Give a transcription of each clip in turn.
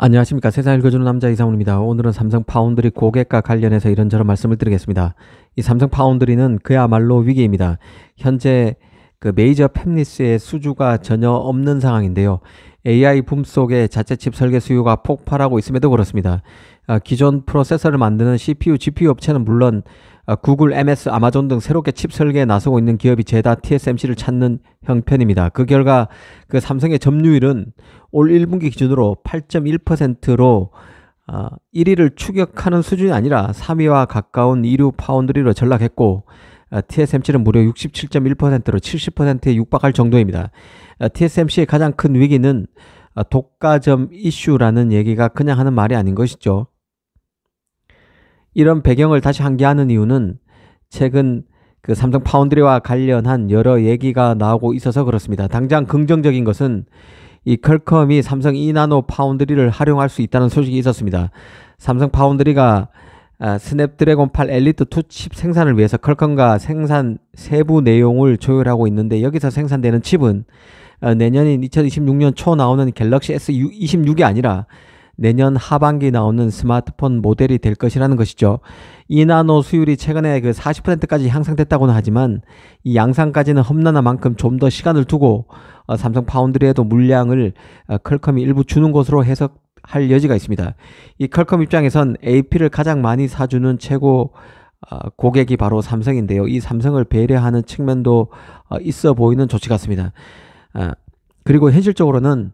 안녕하십니까. 세상 읽어주는 남자 이상훈입니다. 오늘은 삼성 파운드리 고객과 관련해서 이런저런 말씀을 드리겠습니다. 이 삼성 파운드리는 그야말로 위기입니다. 현재 그 메이저 팹리스의 수주가 전혀 없는 상황인데요. AI 붐 속에 자체 칩 설계 수요가 폭발하고 있음에도 그렇습니다. 기존 프로세서를 만드는 CPU, GPU 업체는 물론 구글, MS, 아마존 등 새롭게 칩 설계에 나서고 있는 기업이 죄다 TSMC를 찾는 형편입니다. 그 결과 그 삼성의 점유율은 올 1분기 기준으로 8.1%로 1위를 추격하는 수준이 아니라 3위와 가까운 이류 파운드리로 전락했고 TSMC는 무려 67.1%로 70%에 육박할 정도입니다. TSMC의 가장 큰 위기는 독과점 이슈라는 얘기가 그냥 하는 말이 아닌 것이죠. 이런 배경을 다시 한기하는 이유는 최근 그 삼성 파운드리와 관련한 여러 얘기가 나오고 있어서 그렇습니다. 당장 긍정적인 것은 이 퀄컴이 삼성 2나노 파운드리를 활용할 수 있다는 소식이 있었습니다. 삼성 파운드리가 스냅드래곤 8 엘리트 2 칩 생산을 위해서 퀄컴과 생산 세부 내용을 조율하고 있는데, 여기서 생산되는 칩은 내년인 2026년 초 나오는 갤럭시 S26이 아니라 내년 하반기 나오는 스마트폰 모델이 될 것이라는 것이죠. 2나노 수율이 최근에 그 40%까지 향상됐다고는 하지만 이 양상까지는 험난한 만큼 좀 더 시간을 두고 삼성 파운드리에도 물량을 퀄컴이 일부 주는 것으로 해석할 여지가 있습니다. 이 퀄컴 입장에선 AP를 가장 많이 사주는 최고 고객이 바로 삼성인데요. 이 삼성을 배려하는 측면도 있어 보이는 조치 같습니다. 그리고 현실적으로는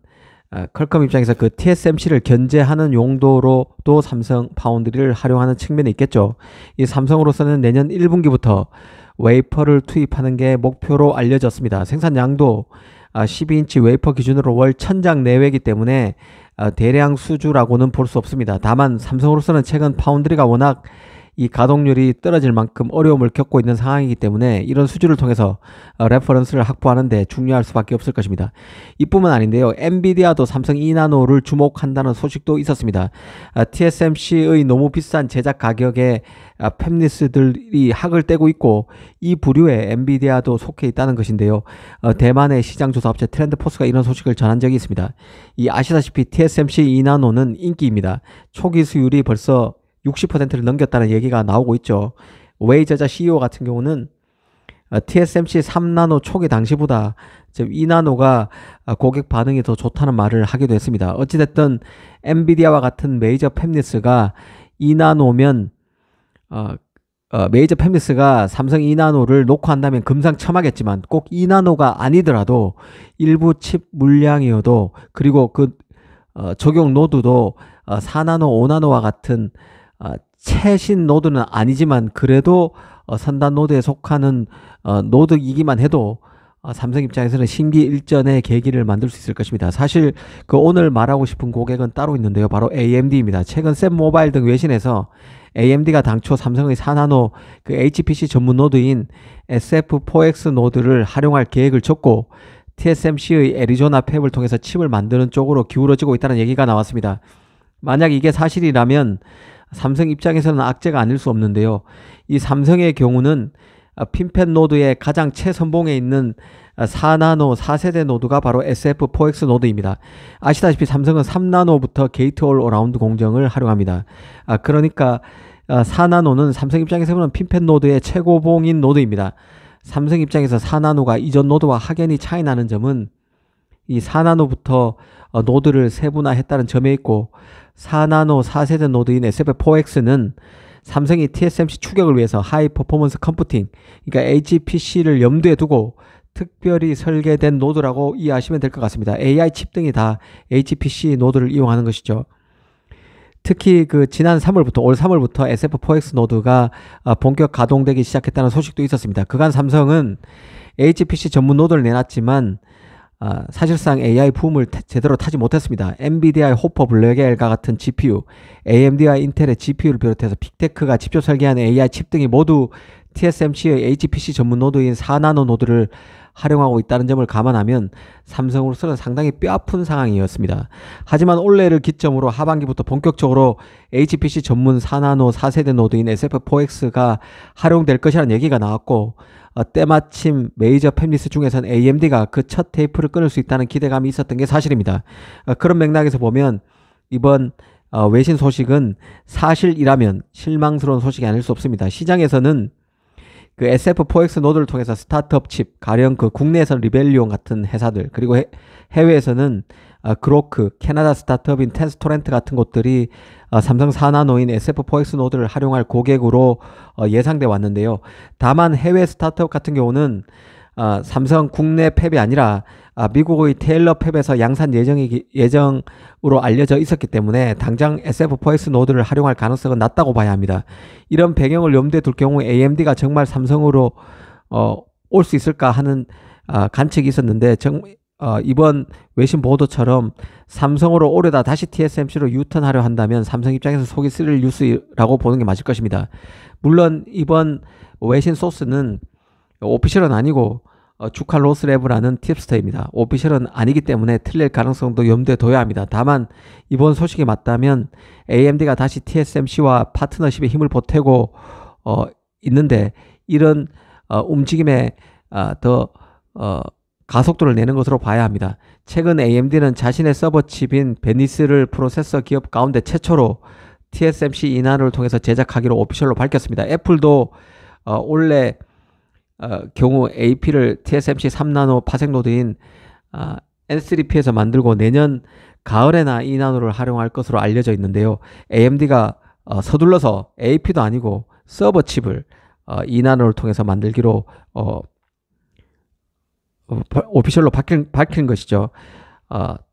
퀄컴 입장에서 그 TSMC를 견제하는 용도로도 삼성 파운드리를 활용하는 측면이 있겠죠. 이 삼성으로서는 내년 1분기부터 웨이퍼를 투입하는 게 목표로 알려졌습니다. 생산량도 12인치 웨이퍼 기준으로 월 1000장 내외이기 때문에 대량 수주라고는 볼 수 없습니다. 다만 삼성으로서는 최근 파운드리가 워낙 이 가동률이 떨어질 만큼 어려움을 겪고 있는 상황이기 때문에 이런 수주를 통해서 레퍼런스를 확보하는 데 중요할 수밖에 없을 것입니다. 이뿐만 아닌데요. 엔비디아도 삼성 2나노를 주목한다는 소식도 있었습니다. TSMC의 너무 비싼 제작 가격에 팹리스들이 학을 떼고 있고 이 부류에 엔비디아도 속해 있다는 것인데요. 대만의 시장조사 업체 트렌드포스가 이런 소식을 전한 적이 있습니다. 아시다시피 TSMC 2나노는 인기입니다. 초기 수율이 벌써 60%를 넘겼다는 얘기가 나오고 있죠. 웨이저자 CEO 같은 경우는 TSMC 3나노 초기 당시보다 2나노가 고객 반응이 더 좋다는 말을 하기도 했습니다. 어찌됐든 엔비디아와 같은 메이저 팹리스가 2나노면 메이저 팹리스가 삼성 2나노를 놓고 한다면 금상첨화겠지만 꼭 2나노가 아니더라도 일부 칩 물량이어도, 그리고 그 적용 노드도 4나노, 5나노와 같은 최신 노드는 아니지만 그래도 선단 노드에 속하는 노드이기만 해도 삼성 입장에서는 신기일전의 계기를 만들 수 있을 것입니다. 사실 그 오늘 말하고 싶은 고객은 따로 있는데요. 바로 AMD입니다. 최근 샘 모바일 등 외신에서 AMD가 당초 삼성의 4나노 그 HPC 전문 노드인 SF4X 노드를 활용할 계획을 줬고 TSMC의 애리조나 팹을 통해서 칩을 만드는 쪽으로 기울어지고 있다는 얘기가 나왔습니다. 만약 이게 사실이라면 삼성 입장에서는 악재가 아닐 수 없는데요. 이 삼성의 경우는 핀팹 노드의 가장 최선봉에 있는 4나노 4세대 노드가 바로 SF4X 노드입니다. 아시다시피 삼성은 3나노부터 게이트 올 어라운드 공정을 활용합니다. 그러니까 4나노는 삼성 입장에서는 핀팹 노드의 최고봉인 노드입니다. 삼성 입장에서 4나노가 이전 노드와 확연히 차이 나는 점은 이 4나노부터 노드를 세분화했다는 점에 있고, 4나노 4세대 노드인 SF4X는 삼성이 TSMC 추격을 위해서 하이 퍼포먼스 컴퓨팅, 그러니까 HPC를 염두에 두고 특별히 설계된 노드라고 이해하시면 될 것 같습니다. AI 칩 등이 다 HPC 노드를 이용하는 것이죠. 특히 그 지난 3월부터 올 3월부터 SF4X 노드가 본격 가동되기 시작했다는 소식도 있었습니다. 그간 삼성은 HPC 전문 노드를 내놨지만 사실상 AI 붐을 제대로 타지 못했습니다. 엔비디아의 호퍼 블랙엘과 같은 GPU, AMD와 인텔의 GPU를 비롯해서 빅테크가 직접 설계한 AI 칩 등이 모두 TSMC의 HPC 전문 노드인 4나노 노드를 활용하고 있다는 점을 감안하면 삼성으로서는 상당히 뼈아픈 상황이었습니다. 하지만 올해를 기점으로 하반기부터 본격적으로 HPC 전문 4나노 4세대 노드인 SF4X가 활용될 것이라는 얘기가 나왔고, 때마침 메이저 팹리스 중에선 AMD가 그 첫 테이프를 끊을 수 있다는 기대감이 있었던 게 사실입니다. 그런 맥락에서 보면 이번 외신 소식은 사실이라면 실망스러운 소식이 아닐 수 없습니다. 시장에서는 그 SF4X 노드를 통해서 스타트업 칩, 가령 그 국내에서는 리벨리온 같은 회사들, 그리고 해외에서는 그로크, 캐나다 스타트업인 텐스토렌트 같은 곳들이 삼성 4나노인 SF4X 노드를 활용할 고객으로 예상돼 왔는데요. 다만 해외 스타트업 같은 경우는 삼성 국내 팹이 아니라 미국의 테일러 팹에서 양산 예정으로 알려져 있었기 때문에 당장 SF4X 노드를 활용할 가능성은 낮다고 봐야 합니다. 이런 배경을 염두에 둘 경우 AMD가 정말 삼성으로 올 수 있을까 하는 관측이 있었는데 이번 외신 보도처럼 삼성으로 오려다 다시 TSMC로 유턴하려 한다면 삼성 입장에서 속이 쓰릴 뉴스라고 보는 게 맞을 것입니다. 물론 이번 외신 소스는 오피셜은 아니고 주칼로스랩이라는 팁스터입니다. 오피셜은 아니기 때문에 틀릴 가능성도 염두에 둬야 합니다. 다만 이번 소식이 맞다면 AMD가 다시 TSMC와 파트너십에 힘을 보태고 있는데 이런 움직임에 더 가속도를 내는 것으로 봐야 합니다. 최근 AMD는 자신의 서버 칩인 베니스를 프로세서 기업 가운데 최초로 TSMC 이나노를 통해서 제작하기로 오피셜로 밝혔습니다. 애플도 올해 경우 AP를 TSMC 3나노 파생 노드인 N3P에서 만들고 내년 가을에나 이 나노를 활용할 것으로 알려져 있는데요. AMD가 서둘러서 AP도 아니고 서버 칩을 이 나노를 통해서 만들기로 오피셜로 밝힌 것이죠.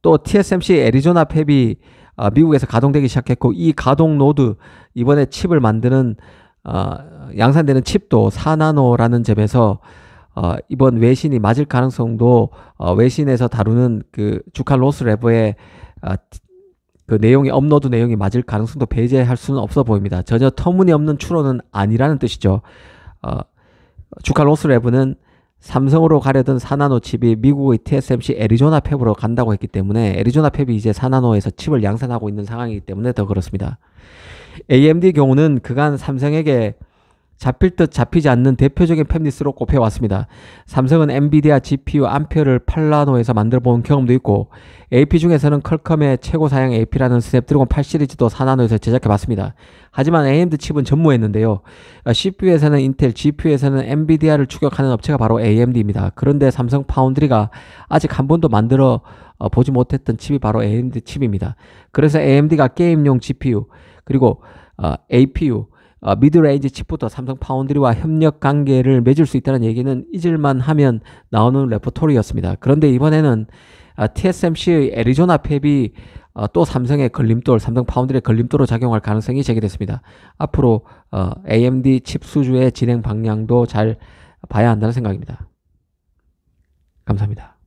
또 TSMC 애리조나 팹이 미국에서 가동되기 시작했고 이 가동 노드 이번에 칩을 만드는 양산되는 칩도 4나노라는 점에서 이번 외신이 맞을 가능성도 외신에서 다루는 그 주칼로스랩의 그 내용이 업로드 내용이 맞을 가능성도 배제할 수는 없어 보입니다. 전혀 터무니없는 추론은 아니라는 뜻이죠. 주칼로스랩은 삼성으로 가려던 4나노 칩이 미국의 TSMC 애리조나 팹으로 간다고 했기 때문에 애리조나 팹이 이제 4나노에서 칩을 양산하고 있는 상황이기 때문에 더 그렇습니다. AMD 경우는 그간 삼성에게 잡힐 듯 잡히지 않는 대표적인 팹리스로 꼽혀왔습니다. 삼성은 엔비디아 GPU 암페어를 8나노에서 만들어본 경험도 있고 AP 중에서는 퀄컴의 최고 사양 AP라는 스냅드래곤 8 시리즈도 4나노에서 제작해봤습니다. 하지만 AMD 칩은 전무했는데요. CPU에서는 인텔, GPU에서는 엔비디아를 추격하는 업체가 바로 AMD입니다. 그런데 삼성 파운드리가 아직 한 번도 만들어 보지 못했던 칩이 바로 AMD 칩입니다. 그래서 AMD가 게임용 GPU 그리고 APU 미드레인지 칩부터 삼성 파운드리와 협력 관계를 맺을 수 있다는 얘기는 잊을만 하면 나오는 레포토리였습니다. 그런데 이번에는 TSMC의 애리조나 팹이 또 삼성의 걸림돌, 삼성 파운드리의 걸림돌로 작용할 가능성이 제기됐습니다. 앞으로 AMD 칩 수주의 진행 방향도 잘 봐야 한다는 생각입니다. 감사합니다.